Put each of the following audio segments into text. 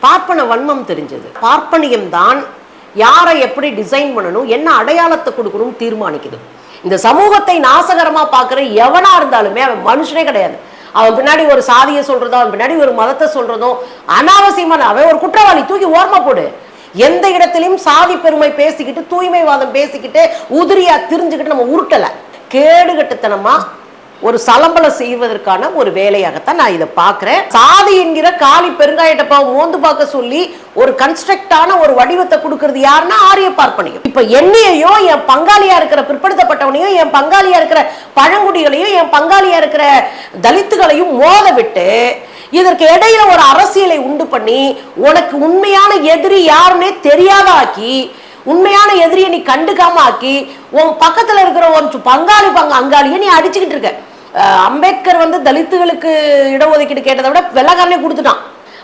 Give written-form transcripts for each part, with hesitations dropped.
பார்ப்பன வன்மம் தெரிஞ்சது. பார்ப்பனியம் தான் யாரை எப்படி டிசைன் பண்ணணும், என்ன அடையாளத்தை கொடுக்கணும் தீர்மானிக்குது. இந்த சமூகத்தை நாசகரமா பார்க்குற எவனா இருந்தாலுமே அவன் மனுஷனே கிடையாது. அவன் பின்னாடி ஒரு சாதியை சொல்றதோ, அவன் பின்னாடி ஒரு மதத்தை சொல்றதோ அனாவசியமான, அவன் ஒரு குற்றவாளி, தூக்கி ஓரமா போடு. எந்த இடத்திலையும் சாதி பெருமை பேசிக்கிட்டு, தூய்மைவாதம் பேசிக்கிட்டு, உதிரியா திரிஞ்சுக்கிட்டு நம்ம உருட்டல. கேடுகட்டுத்தனமா ஒரு சலம்பலம் செய்வதற்கான ஒரு வேலையாகத்தான் நான் இதை பார்க்கிறேன். சாதி என்கிற காலி பெருங்காயட்டப்பா மோந்து பார்க்க சொல்லி ஒரு கன்ஸ்ட்ரக்டான ஒரு வடிவத்தை கொடுக்கறது யாருன்னா ஆரிய பார்ப்பனியம். இப்ப என்னையோ என் பங்காளியா இருக்கிற பிற்படுத்தப்பட்டவனையும், என் பங்காளியா இருக்கிற பழங்குடிகளையும், என் பங்காளியா இருக்கிற தலித்துகளையும் மோத விட்டு இதற்கு இடையில ஒரு அரசியலை உண்டு பண்ணி உனக்கு உண்மையான எதிரி யாருன்னே தெரியாத ஆக்கி, உண்மையான எதிரியை நீ கண்டுக்காம ஆக்கி, உன் பக்கத்துல இருக்கிற ஒரு பங்காளி அங்காளியை நீ அடிச்சுக்கிட்டு இருக்க. அம்பேத்கர் தலித்துகளுக்கு இடஒதுக்கீடு கேட்டதை விட வெள்ளக்காரனே கொடுத்துட்டான்.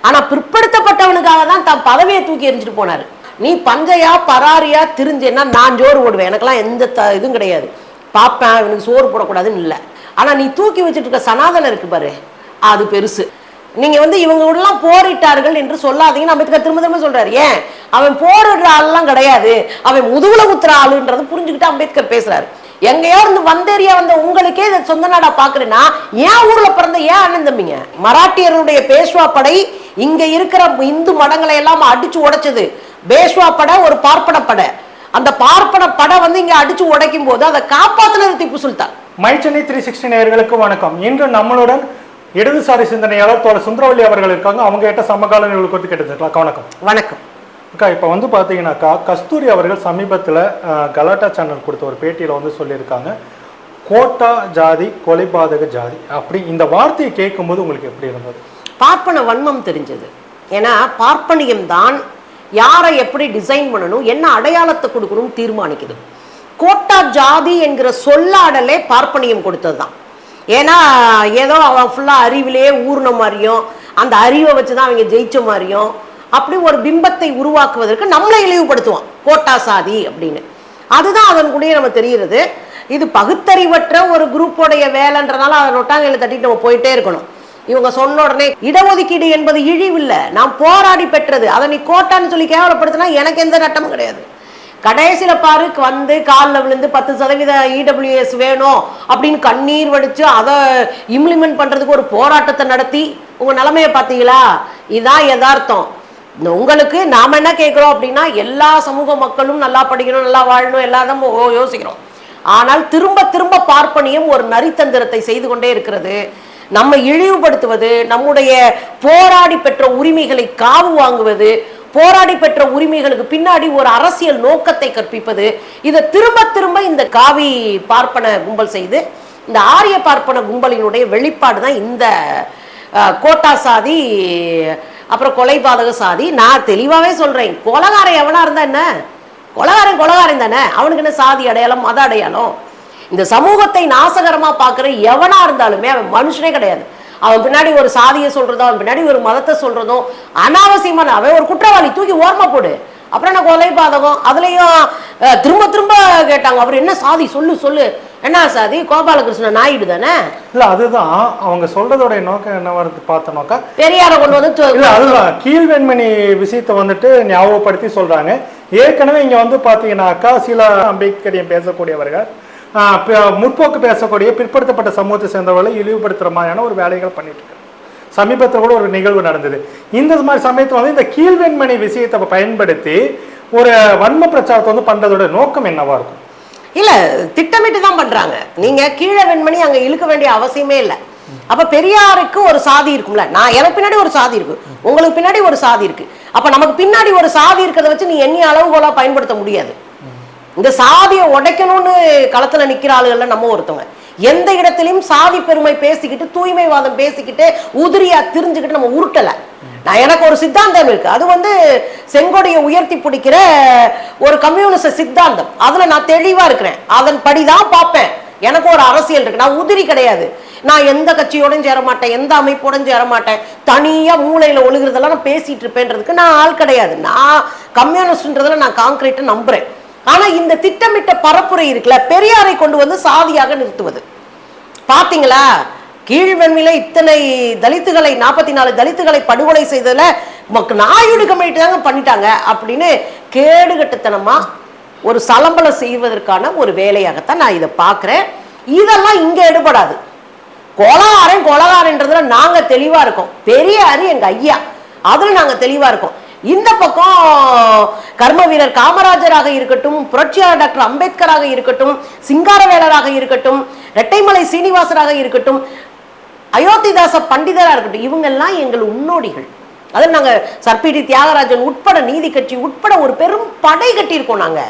ஆனா பிற்படுத்தப்பட்டவனுக்காக தான் தன் பதவியை தூக்கி எரிஞ்சிட்டு போனாரு. நீ பஞ்சையா பராரியா திரிஞ்சேன்னா நான் சோறு போடுவேன், எனக்கெல்லாம் எந்த இதுவும் கிடையாது, பாப்பேன், இவனுக்கு சோறு போடக்கூடாதுன்னு இல்லை. ஆனா நீ தூக்கி வச்சுட்டு இருக்க சனாதனம் இருக்கு பாரு, அது பெருசு. நீங்க இவங்க எல்லாம் போரிட்டார்கள் என்று சொல்லாதீங்கன்னு அம்பேத்கர் திரும்ப திரும்ப சொல்றாரு. ஏன் அவன் போரிடுற ஆள்லாம் கிடையாது, அவன் முதுகுல குத்துற ஆளுன்றது புரிஞ்சுக்கிட்டு அம்பேத்கர் பேசுறாரு. எங்கேயோ வந்தேரியா உங்களுக்கே இதை சொந்த நாடா பாக்குறேன்னா ஏன் ஊர்ல பிறந்த ஏன் அண்ணன் தம்பிங்க? மராட்டியருடைய பேஷ்வா படை இங்க இருக்கிற இந்து மடங்களை எல்லாம் அடிச்சு உடைச்சது. பேஷ்வா படை ஒரு பார்ப்பன படை. அந்த பார்ப்பன படை இங்க அடிச்சு உடைக்கும் போது அதை காப்பாத்துனது திப்பு சுல்தான். மை சென்னை 360 நேயர்களுக்கு வணக்கம். இன்று நம்மளுடன் இடதுசாரி சிந்தனையாளர் தோழர் சுந்தரவல்லி அவர்கள் இருக்காங்க. அவங்க கிட்ட சமகால நிகழ்வு குறித்து கேட்டுக்கலாம். வணக்கம். வணக்கம் அக்கா, இப்போ பார்த்தீங்கன்னாக்கா கஸ்தூரி அவர்கள் சமீபத்தில் கலாட்டா சேனல் கொடுத்த ஒரு பேட்டியில் சொல்லியிருக்காங்க, கோட்டா ஜாதி கொலைபாதக ஜாதி அப்படி. இந்த வார்த்தையை கேட்கும்போது உங்களுக்கு எப்படி இருந்தது? பார்ப்பன வன்மம் தெரிஞ்சது. ஏன்னா பார்ப்பனியம் தான் யாரை எப்படி டிசைன் பண்ணணும், என்ன அடையாளத்தை கொடுக்கணும் தீர்மானிக்குது. கோட்டா ஜாதி என்கிற சொல்லாடலே பார்ப்பனியம் கொடுத்தது தான். ஏன்னா ஏதோ அவன் ஃபுல்லாக அறிவிலே ஊர்ன மாதிரியும், அந்த அறிவை வச்சுதான் அவங்க ஜெயிச்ச மாதிரியும், அப்படி ஒரு பிம்பத்தை உருவாக்குவதற்கு நம்மளை இழிவுபடுத்துவான் கோட்டா சாதி அப்படின்னு. அதுதான் அதன் கூடயே நம்ம தெரிகிறது. இது பகுத்தறிவற்ற ஒரு குரூப்போடைய வேலைன்றனால அதை நொட்டாங்கையில தட்டிட்டு நம்ம போயிட்டே இருக்கணும். இவங்க சொன்ன உடனே இடஒதுக்கீடு என்பது இழிவில்லை, நான் போராடி பெற்றது, அதை நீ கோட்டான்னு சொல்லி கேவலப்படுத்தினா எனக்கு எந்த நட்டமும் கிடையாது. கடைசியில பாரு காலில் விழுந்து 10% இடபிள்யூஎஸ் வேணும் அப்படின்னு கண்ணீர் வடிச்சு அதை இம்ப்ளிமெண்ட் பண்றதுக்கு ஒரு போராட்டத்தை நடத்தி உங்க நிலைமையை பார்த்தீங்களா? இதுதான் யதார்த்தம். உங்களுக்கு நாம என்ன கேட்கிறோம் அப்படின்னா, எல்லா சமூக மக்களும் நல்லா படிக்கணும், நல்லா வாழணும், எல்லாரும் யோசிக்கிறோம். ஆனால் திரும்ப திரும்ப பார்ப்பனியம் ஒரு நரித்தந்திரத்தை செய்து கொண்டே இருக்கிறது. நம்ம இழிவுபடுத்துவது, நம்முடைய போராடி பெற்ற உரிமைகளை காவு வாங்குவது, போராடி பெற்ற உரிமைகளுக்கு பின்னாடி ஒரு அரசியல் நோக்கத்தை கற்பிப்பது, இதை திரும்ப திரும்ப இந்த காவி பார்ப்பன கும்பல் செய்து, இந்த ஆரிய பார்ப்பன கும்பலினுடைய வெளிப்பாடு தான் இந்த கோட்டா சாதி, அப்புறம் கொலைபாதக சாதி. நான் தெளிவாகவே சொல்றேன், கொலகாரன் எவனா இருந்தா என்ன, கொலகாரன் தானே, அவனுக்கு என்ன சாதி அடையாளம் மத அடையாளம்? இந்த சமூகத்தை நாசகரமா பார்க்குற எவனா இருந்தாலுமே அவன் மனுஷனே கிடையாது. அவன் பின்னாடி ஒரு சாதியை சொல்றதோ, அவன் பின்னாடி ஒரு மதத்தை சொல்றதோ அனாவசியமான, அவன் ஒரு குற்றவாளி, தூக்கி ஓரமா போடு. அப்புறம் நான் கொலைபாதகம் அதுலயும் திரும்ப திரும்ப கேட்டாங்க, அவர் என்ன சாதி சொல்லு என்ன சாதி? கோபாலகிருஷ்ணன் நாயுடு தானே. இல்ல அதுதான் அவங்க சொல்றதோட நோக்கம் என்ன பார்த்தோம்னாக்கா, பெரியாரை கொண்டு அதுதான் கீழ்வெண்மணி விஷயத்தை ஞாபகப்படுத்தி சொல்றாங்க. ஏற்கனவே இங்க பாத்தீங்கன்னாக்கா சில அம்பேத்கரியம் பேசக்கூடியவர்கள், முற்போக்கு பேசக்கூடிய பிற்படுத்தப்பட்ட சமூகத்தை சேர்ந்தவர்களை இழிவுபடுத்துற மாதிரியான ஒரு வேலைகள் பண்ணிட்டு இருக்காங்க. சமீபத்தில் கூட ஒரு நிகழ்வு நடந்தது. இந்த மாதிரி சமயத்தில் இந்த கீழ்வெண்மணி விஷயத்தை பயன்படுத்தி ஒரு வன்ம பிரச்சாரத்தை பண்றதோட நோக்கம் என்னவா இருக்கும்? இல்ல, திட்டமிட்டு தான் பண்றாங்க. நீங்க கீழே வெண்மணி அங்க இழுக்க வேண்டிய அவசியமே இல்லை. அப்ப பெரியாருக்கு ஒரு சாதி இருக்கும்ல, நான் எனக்கு பின்னாடி ஒரு சாதி இருக்கு, உங்களுக்கு பின்னாடி ஒரு சாதி இருக்கு. அப்ப நமக்கு பின்னாடி ஒரு சாதி இருக்கிறத வச்சு நீ எண்ணி அளவுகோலா பயன்படுத்த முடியாது. இந்த சாதியை உடைக்கணும்னு களத்துல நிக்கிற ஆளுகள்ல நம்ம ஒருத்தவங்க. எந்த இடத்திலையும் சாதி பெருமை பேசிக்கிட்டு, தூய்மைவாதம் பேசிக்கிட்டு, உதிரியா திரிஞ்சுக்கிட்டு நம்ம உருட்டல. நான் எனக்கு ஒரு சித்தாந்தம் இருக்கு, அது செங்கோடையை உயர்த்தி பிடிக்கிற ஒரு கம்யூனிஸ்ட் சித்தாந்தம். அதுல நான் தெளிவா இருக்கிறேன், அதன் படிதான் பார்ப்பேன். எனக்கு ஒரு அரசியல் இருக்கு, நான் உதிரி கிடையாது. நான் எந்த கட்சியோடும் சேர மாட்டேன், எந்த அமைப்போடும் சேர மாட்டேன், தனியா மூளையில ஒழுகுறதெல்லாம் நான் பேசிட்டு இருப்பேன்றதுக்கு நான் ஆள் கிடையாது. நான் கம்யூனிஸ்ட்ன்றதுல நான் கான்கிரீட்டை நம்புறேன். ஆனா இந்த திட்டமிட்ட பரப்புரை இருக்குல்ல, பெரியாரை கொண்டு சாதியாக நிறுத்துவது பாத்தீங்களா? கீழ்வெண்மையில இத்தனை தலித்துகளை 44 தலித்துகளை படுகொலை செய்ததுல நாயுடு கமிட்டி தாங்க பண்ணிட்டாங்க அப்படின்னு கேடுகட்டுத்தனமா ஒரு சலம்பலம் செய்வதற்கான ஒரு வேலையாகத்தான் நான் இதை பார்க்கிறேன். இதெல்லாம் இங்க எடுபடாது. கொலகாரன்றதுல நாங்க தெளிவா இருக்கோம். பெரியாரு எங்க ஐயா, அதுல நாங்க தெளிவா இருக்கோம். இந்த பக்கம் கர்ம வீரர் காமராஜராக இருக்கட்டும், புரட்சியாளர் டாக்டர் அம்பேத்கராக இருக்கட்டும், சிங்காரவேலராக இருக்கட்டும், இரட்டைமலை சீனிவாசராக இருக்கட்டும், அயோத்திதாச பண்டிதராக இருக்கட்டும், இவங்கெல்லாம் எங்கள் முன்னோடிகள். அதில் நாங்க சர்பிடி தியாகராஜன் உட்பட நீதி கட்சி உட்பட ஒரு பெரும் படை கட்டியிருக்கோம். நாங்க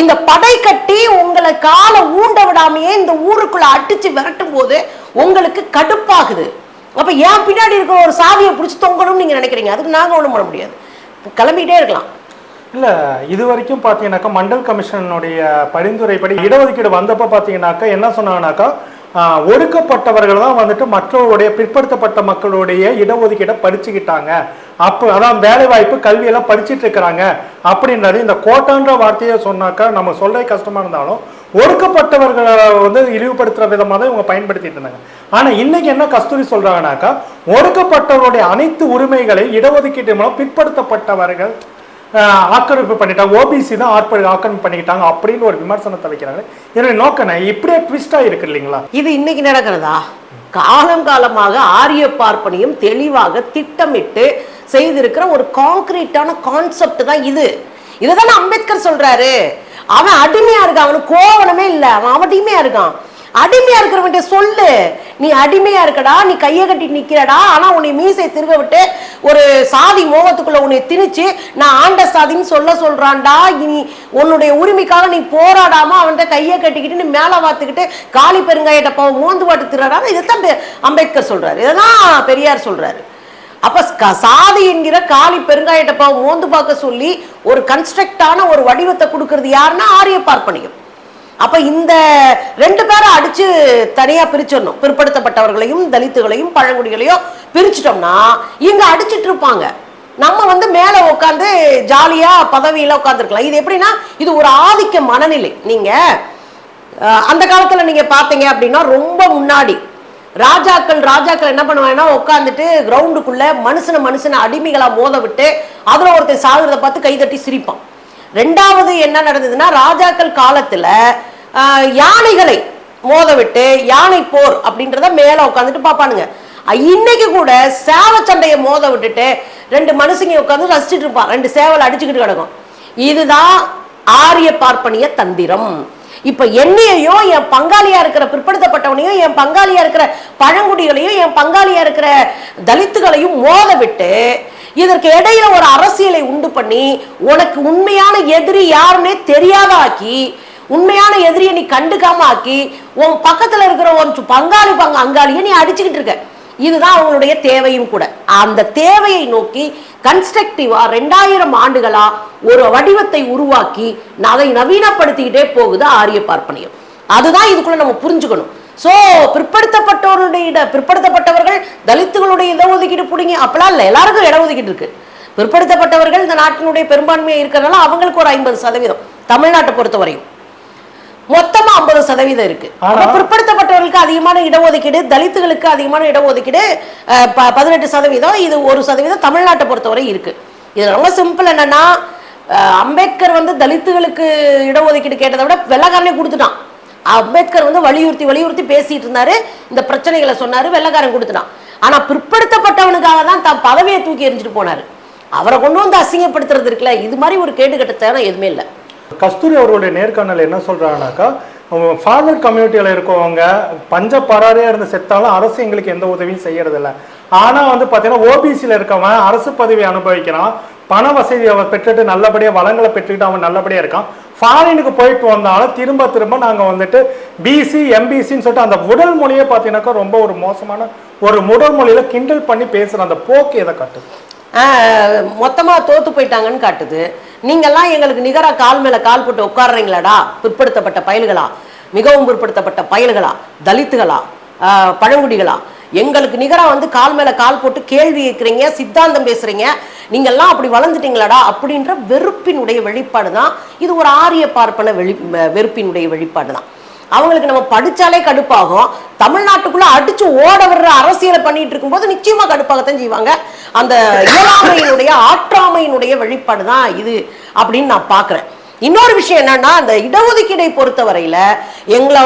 இந்த படை கட்டி உங்களை காலை ஊண்ட விடாமையே இந்த ஊருக்குள்ள அடிச்சு விரட்டும் போது உங்களுக்கு கடுப்பாகுது. அப்ப ஏன் பின்னாடி இருக்கிற ஒரு சாவியை பிடிச்சி தொங்கணும்னு நீங்க நினைக்கிறீங்க. அதுக்கு நாங்க ஒண்ணும் பண்ண முடியாது, கிளம்பிட்டே இருக்கலாம். இல்ல, இது வரைக்கும் பாத்தீங்கன்னாக்கா மண்டல் கமிஷனுடைய பரிந்துரைப்படி இடஒதுக்கீடு வந்தப்ப பாத்தீங்கன்னாக்கா என்ன சொன்னாங்கன்னாக்கா, ஒடுக்கப்பட்டவர்கள் தான் வந்துட்டு மற்றவருடைய பிற்படுத்தப்பட்ட மக்களுடைய இடஒதுக்கீடை படிச்சுக்கிட்டாங்க. அப்போ அதான் வேலை வாய்ப்பு கல்வியெல்லாம் படிச்சுட்டு இருக்கிறாங்க அப்படின்றது. இந்த கோட்டான்ற வார்த்தையை சொன்னாக்கா நம்ம சொல்ற கஷ்டமா இருந்தாலும் ஒடுக்கப்பட்டவர்களை வந்து இழிவுபடுத்துற விதமாக தான் இவங்க பயன்படுத்திட்டு இருந்தாங்க. ஆனா இன்னைக்கு என்ன கஸ்தூரி சொல்றாங்கன்னாக்கா, ஒடுக்கப்பட்டவருடைய அனைத்து உரிமைகளை இடஒதுக்கீட்டு மூலம் பிற்படுத்தப்பட்டவர்கள் ஆக்கிரமிப்பு பண்ணிட்டாங்க, ஓபிசி தான் ஆக்கிரமிப்பு பண்ணிக்கிட்டாங்க அப்படின்னு ஒரு விமர்சனத்தை வைக்கிறாங்க. என்னுடைய நோக்கம் இப்படியே ட்விஸ்டா இருக்கு இல்லைங்களா? இது இன்னைக்கு நடக்கிறதா? காலங்காலமாக ஆரிய பார்ப்பனியம் தெளிவாக திட்டமிட்டு செய்திருக்கிற ஒரு கான்கிரீட்டான கான்செப்ட் தான் இது. இதுதானே அம்பேத்கர் சொல்றாரு. அவன் அடிமையா இருக்கான், அவனுக்கு கோவணமே இல்லை, அவன் அடிமையா இருக்கான். அடிமையா இருக்கிறவன்ட்ட சொல்லு, நீ அடிமையா இருக்கடா, நீ கையை கட்டி நிக்கிறடா, ஆனா உன்னை மீசை திருக விட்டு ஒரு சாதி மோகத்துக்குள்ள உன்னை திணிச்சு நான் ஆண்ட சாதின்னு சொல்றான்டா. நீ உன்னுடைய உரிமைக்காக நீ போராடாம அவன்கிட்ட கையை கட்டிக்கிட்டு நீ மேல வாத்துக்கிட்டு காலி பெருங்காயிட்ட பாவம் மோந்து பாட்டு திருடா. இதைத்தான் அம்பேத்கர் சொல்றாரு, இதான் பெரியார் சொல்றாரு. அப்ப சாதி என்கிற காலி பெருங்காயிட்ட மோந்து பார்க்க சொல்லி ஒரு கன்ஸ்ட்ரக்டான ஒரு வடிவத்தை கொடுக்கறது யாருன்னா ஆரிய பார்ப்பனியம். அப்ப இந்த ரெண்டு பேரை அடிச்சு தனியா பிரிச்சிடணும். பிற்படுத்தப்பட்டவர்களையும் தலித்துகளையும் பழங்குடிகளையும் பிரிச்சிட்டோம்னா இங்க அடிச்சிட்டு இருப்பாங்க. நம்ம வந்து மேல உட்காந்து ஜாலியா பதவியில உட்காந்துருக்கலாம். இது எப்படின்னா இது ஒரு ஆதிக்க மனநிலை. நீங்க அந்த காலத்துல நீங்க பாத்தீங்க அப்படின்னா ரொம்ப முன்னாடி ராஜாக்கள் என்ன பண்ணுவாங்கன்னா உட்காந்துட்டு கிரவுண்டுக்குள்ள மனுஷனை அடிமைகளா மோத விட்டு அதுல ஒருத்தர் சாகுறத பார்த்து கைதட்டி சிரிப்பான். ரெண்டாவது என்ன நடந்ததுன்னா ராஜாக்கள் காலத்துல யானைகளை மோத விட்டு யானை போர் அப்படின்றத மேல உட்காந்துட்டு பாப்பானுங்க. இன்னைக்கு கூட சேவ சண்டையை மோத விட்டுட்டு ரெண்டு மனுஷங்க உட்காந்து ரசிச்சுட்டு இருப்பான், ரெண்டு சேவல் அடிச்சுக்கிட்டு கிடக்கும். இதுதான் ஆரிய பார்ப்பனிய தந்திரம். இப்ப என்னையோ என் பங்காளியா இருக்கிற பிற்படுத்தப்பட்டவனையும் என் பங்காளியா இருக்கிற பழங்குடிகளையும் என் பங்காளியா இருக்கிற தலித்துகளையும் மோத விட்டு இதற்கு இடையில ஒரு அரசியலை உண்டு பண்ணி உனக்கு உண்மையான எதிரி யாருன்னே தெரியாத ஆக்கி உண்மையான எதிரியை நீ கண்டுக்காம ஆக்கி உன் பக்கத்துல இருக்கிற ஒரு அங்காளியை நீ அடிச்சுக்கிட்டு இருக்க. இதுதான் அவங்களுடைய தேவையும் கூட. அந்த தேவையை நோக்கி கன்ஸ்ட்ரக்டிவா 2000 ஆண்டுகளா ஒரு வடிவத்தை உருவாக்கி அதை நவீனப்படுத்திக்கிட்டே போகுது ஆரிய பார்ப்பனியம். அதுதான் இதுக்குள்ள நம்ம புரிஞ்சுக்கணும். சோ பிற்படுத்தப்பட்டவர்கள் தலித்துகளுடைய இடஒதுக்கீடு பிடிங்க அப்பெல்லாம் இல்லை, எல்லாருக்கும் இடஒதுக்கீடு இருக்கு. பிற்படுத்தப்பட்டவர்கள் இந்த நாட்டினுடைய பெரும்பான்மையை இருக்கிறதுனால அவங்களுக்கு ஒரு 50%, தமிழ்நாட்டை பொறுத்தவரையும் மொத்தமா 50% இருக்கு. பிற்படுத்தப்பட்டவர்களுக்கு அதிகமான இடஒதுக்கீடு, தலித்துகளுக்கு அதிகமான இடஒதுக்கீடு 18%, இது 1% தமிழ்நாட்டை பொறுத்தவரை இருக்கு. இது ரொம்ப சிம்பிள். என்னன்னா அம்பேத்கர் வந்து தலித்துகளுக்கு இடஒதுக்கீடு கேட்டதை விட வெள்ளக்காரனே கொடுத்துட்டான். அம்பேத்கர் வந்து வலியுறுத்தி பேசிட்டு இருந்தாரு, இந்த பிரச்சனைகளை சொன்னாரு, வெள்ளக்காரன் கொடுத்துட்டான். ஆனா பிற்படுத்தப்பட்டவனுக்காக தான் தான் பதவியை தூக்கி எரிஞ்சிட்டு போனாரு. அவரை கொண்டு வந்து அசிங்கப்படுத்துறது இருக்குல்ல, இது மாதிரி ஒரு கேடுகட்டத்தனம் எதுவுமே இல்லை. கஸ்தூரி அவர்களுடைய நேர்காணல் என்ன சொல்றாங்கன்னாக்கா, ஃபார்வர்ட் கம்யூனிட்டியில இருக்கவங்க பஞ்ச பராரியா இருந்து செத்தாலும் அரசு எங்களுக்கு எந்த உதவியும் செய்யறது இல்லை. ஆனா வந்து பாத்தீங்கன்னா ஓபிசியில இருக்கவன் அரசு பதவி அனுபவிக்கிறான், பண வசதி அவன் பெற்றுட்டு நல்லபடியா வளங்களை பெற்றுக்கிட்டு அவன் நல்லபடியா இருக்கான். ஃபாரினுக்கு போயிட்டு வந்தாலும் திரும்ப நாங்க வந்துட்டு பிசி எம்பிசின்னு சொல்லிட்டு அந்த உடல் மொழியை பார்த்தீங்கன்னாக்கா ரொம்ப ஒரு மோசமான ஒரு உடல் மொழியில கிண்டல் பண்ணி பேசுற அந்த போக்கு எதை காட்டுது? மொத்தமா தோத்து போயிட்டாங்கன்னு காட்டுது. நீங்கெல்லாம் எங்களுக்கு நிகரா கால் மேல கால் போட்டு உட்காடுறீங்களாடா, பிற்படுத்தப்பட்ட பயல்களா, மிகவும் பிற்படுத்தப்பட்ட பயல்களா, தலித்துகளா, பழங்குடிகளா, எங்களுக்கு நிகரா வந்து கால் மேல கால் போட்டு கேள்வி கேட்குறீங்க, சித்தாந்தம் பேசுறீங்க, நீங்கெல்லாம் அப்படி வளர்ந்துட்டீங்களாடா அப்படின்ற வெறுப்பினுடைய வெளிப்பாடு தான் இது. ஒரு ஆரிய பார்ப்பன வெறுப்பினுடைய வெளிப்பாடு தான். அவங்களுக்கு நம்ம படிச்சாலே கடுப்பாகும். தமிழ்நாட்டுக்குள்ள அடிச்சு ஓட வர்ற அரசியலை பண்ணிட்டு இருக்கும்போது நிச்சயமா கடுப்பாகத்தான் செய்வாங்க. அந்த இயலாமையினுடைய ஆற்றாமையினுடைய வெளிப்பாடு தான் இது அப்படின்னு நான் பார்க்குறேன். இன்னொரு விஷயம் என்னன்னா, அந்த இடஒதுக்கீடை பொறுத்தவரையில எங்களை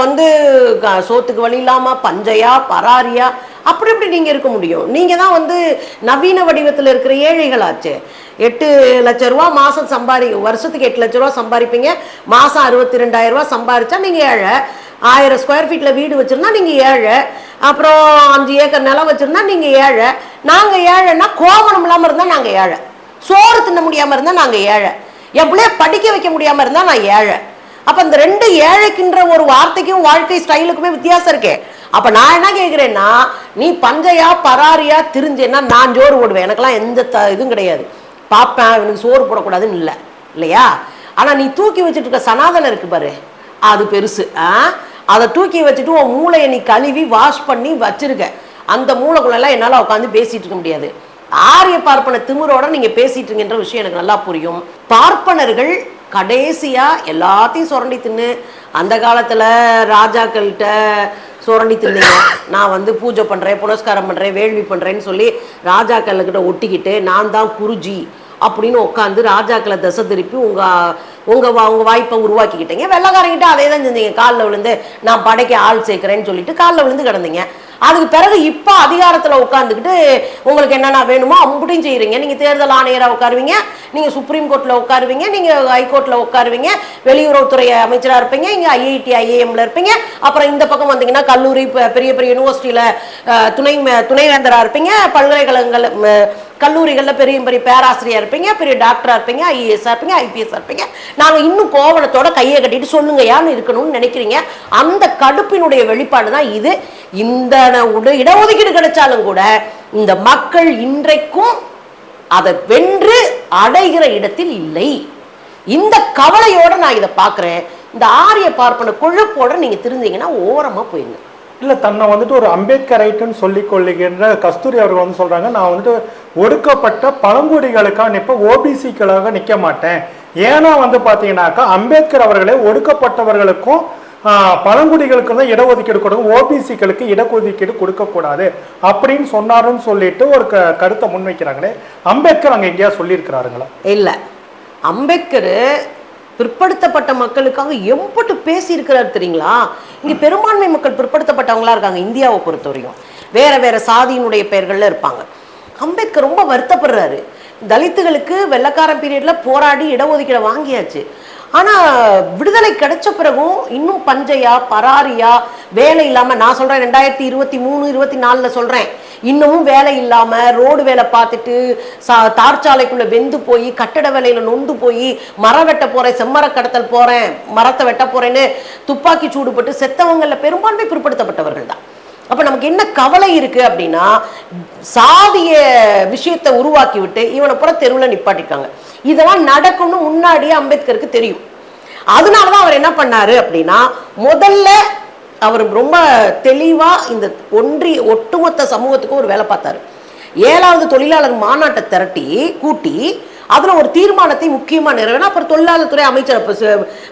சோத்துக்கு வழி இல்லாம பஞ்சையா பராரியா அப்படி இப்படி நீங்க இருக்க முடியும். நீங்க தான் நவீன வடிவத்தில் இருக்கிற ஏழைகளாச்சு. 8 லட்சம் ரூபா மாசம் வருஷத்துக்கு 8 லட்சம் ரூபா சம்பாதிப்பீங்க, மாசம் 62,000 ரூபா சம்பாதிச்சா நீங்க ஏழை. 1000 ஸ்கொயர் ஃபீட்ல வீடு வச்சிருந்தா நீங்க ஏழை. அப்புறம் 5 ஏக்கர் நிலம் வச்சிருந்தா நீங்க ஏழை. நாங்க ஏழைன்னா கோவணம் இல்லாம இருந்தா நாங்க ஏழை, சோறு தின்ன முடியாம இருந்தா நாங்க ஏழை, என் பிள்ளைய படிக்க வைக்க முடியாம இருந்தா நான் ஏழை. அப்ப இந்த 2 ஏழைக்குன்ற ஒரு வார்த்தைக்கும் வாழ்க்கை ஸ்டைலுக்குமே வித்தியாசம் இருக்கே. அப்ப நான் என்ன கேட்கிறேன்னா, நீ பஞ்சையா பராரியா திரிஞ்சேன்னா நான் சோறு போடுவேன், எனக்கெல்லாம் எந்த இதுவும் கிடையாது. பார்ப்பேன், எனக்கு சோறு போடக்கூடாதுன்னு இல்லை இல்லையா. ஆனா நீ தூக்கி வச்சுட்டு இருக்க சனாதனம் இருக்கு பாரு, அது பெருசு. அதை தூக்கி வச்சுட்டு உன் மூளையை நீ கழுவி வாஷ் பண்ணி வச்சிருக்க. அந்த மூளைக்குள்ளெல்லாம் என்னால் உட்காந்து பேசிட்டு இருக்க முடியாது. ஆரிய பார்ப்பன திமிரோட நீங்க பேசிட்டு இருக்கீங்கன்ற விஷயம் எனக்கு நல்லா புரியும். பார்ப்பனர்கள் கடைசியா எல்லாத்தையும் சுரண்டி தின்னு, அந்த காலத்துல ராஜாக்கள்கிட்ட சுரண்டி தின்னீங்க. நான் பூஜை பண்றேன், புனஸ்காரம் பண்றேன், வேள்வி பண்றேன்னு சொல்லி ராஜாக்கள்கிட்ட ஒட்டிக்கிட்டு நான் தான் குருஜி அப்படின்னு உட்காந்து ராஜாக்களை திசை திருப்பி உங்க வாய்ப்பை உருவாக்கிக்கிட்டீங்க. வெள்ளக்காரங்கிட்ட அதே தான் செஞ்சீங்க. காலில் விழுந்து நான் படைக்க ஆள் சேர்க்கிறேன்னு சொல்லிட்டு காலில் விழுந்து கிடந்தீங்க. அதுக்கு பிறகு இப்போ அதிகாரத்தில் உட்காந்துக்கிட்டு உங்களுக்கு என்னென்ன வேணுமோ அம்புட்டையும் செய்கிறீங்க. நீங்கள் தேர்தல் ஆணையராக உட்காருவீங்க, நீங்கள் சுப்ரீம் கோர்ட்டில் உட்காருவீங்க, நீங்கள் ஹைகோர்ட்டில் உட்காருவீங்க, வெளியுறவுத்துறை அமைச்சராக இருப்பீங்க, இங்கே ஐஐடி ஐஏஎம்ல இருப்பீங்க. அப்புறம் இந்த பக்கம் வந்தீங்கன்னா கல்லூரி பெரிய பெரிய யூனிவர்சிட்டியில் துணைவேந்தராக இருப்பீங்க, பல்கலைக்கழகங்கள் கல்லூரிகளில் பெரிய பெரிய பேராசிரியர் இருப்பீங்க, பெரிய டாக்டராக இருப்பீங்க, ஐஏஎஸ்ஸாக இருப்பீங்க, ஐபிஎஸ்ஸாக இருப்பீங்க. நாங்கள் இன்னும் கோவணத்தோட கையை கட்டிட்டு சொல்லுங்க யான்னு இருக்கணும்னு நினைக்கிறீங்க. அந்த கடுப்பினுடைய வெளிப்பாடு தான் இது. இந்த இடஒதுக்கீடு கிடைச்சாலும் கூட இந்த மக்கள் இன்றைக்கும் அதை வென்று அடைகிற இடத்தில் இல்லை. இந்த கவலையோட நான் இதை பார்க்கிறேன். இந்த ஆரிய பார்ப்பன கொழுப்போட நீங்க திருந்தீங்கன்னா ஓரமா போயிருங்க. இல்லை, தன்னை ஒரு அம்பேத்கரைட்டுன்னு சொல்லிக் கொள்ளுகின்ற கஸ்தூரி அவர்கள் சொல்றாங்க, நான் ஒடுக்கப்பட்ட பழங்குடிகளுக்காக நிற்ப, ஓபிசிக்களாக நிற்க மாட்டேன். ஏன்னா பார்த்தீங்கன்னாக்கா அம்பேத்கர் அவர்களே ஒடுக்கப்பட்டவர்களுக்கும் பழங்குடிகளுக்கு தான் இடஒதுக்கீடு கொடுக்கும், ஓபிசிகளுக்கு இடஒதுக்கீடு கொடுக்கக்கூடாது அப்படின்னு சொன்னாருன்னு சொல்லிட்டு ஒரு கருத்தை முன்வைக்கிறாங்களே. அம்பேத்கர் அங்கே எங்கேயா சொல்லியிருக்கிறாருங்களா? இல்லை, அம்பேத்கர் பிற்படுத்தப்பட்ட மக்களுக்காக எம்பட்டு பேசி இருக்கிறார் தெரியுங்களா. இங்க பெரும்பான்மை மக்கள் பிற்படுத்தப்பட்டவங்களா இருக்காங்க. இந்தியாவை பொறுத்தவரையும் வேற வேற சாதியினுடைய பெயர்கள்ல இருப்பாங்க. அம்பேத்கர் ரொம்ப வருத்தப்படுறாரு. தலித்துகளுக்கு வெள்ளக்காரன் பீரியட்ல போராடி இடஒதுக்கீடை வாங்கியாச்சு. ஆனா விடுதலை கிடைச்ச பிறகும் இன்னும் பஞ்சையா பராரியா வேலை இல்லாம, நான் சொல்றேன் 2023-24 சொல்றேன், இன்னமும் வேலை இல்லாம ரோடு வேலை பார்த்துட்டு தார்ச்சாலைக்குள்ள வெந்து போய் கட்டட வேலையில நொந்து போய் மரம் வெட்ட போறேன், செம்மர கடத்தல் போறேன், மரத்தை வெட்ட போறேன்னு துப்பாக்கி சூடுபட்டு செத்தவங்கள பெரும்பான்மை பிற்படுத்தப்பட்டவர்கள் தான். அப்ப நமக்கு என்ன கவலை இருக்கு அப்படின்னா, சாதிய விஷயத்தை உருவாக்கி விட்டு இவனை பூரா தெருவில் நிப்பாட்டிருக்காங்க. இதெல்லாம் நடக்கும்னு முன்னாடியே அம்பேத்கருக்கு தெரியும். அதனாலதான் அவர் என்ன பண்ணாரு அப்படின்னா, முதல்ல அவர் ரொம்ப தெளிவா இந்த ஒட்டுமொத்த சமூகத்துக்கும் ஒரு வேலை பார்த்தாரு. 7வது தொழிலாளர் மாநாட்டை திரட்டி கூட்டி அதுல ஒரு தீர்மானத்தை முக்கியமா நிறைவேறினா. அப்புறம் தொழிலாளர் துறை அமைச்சர்,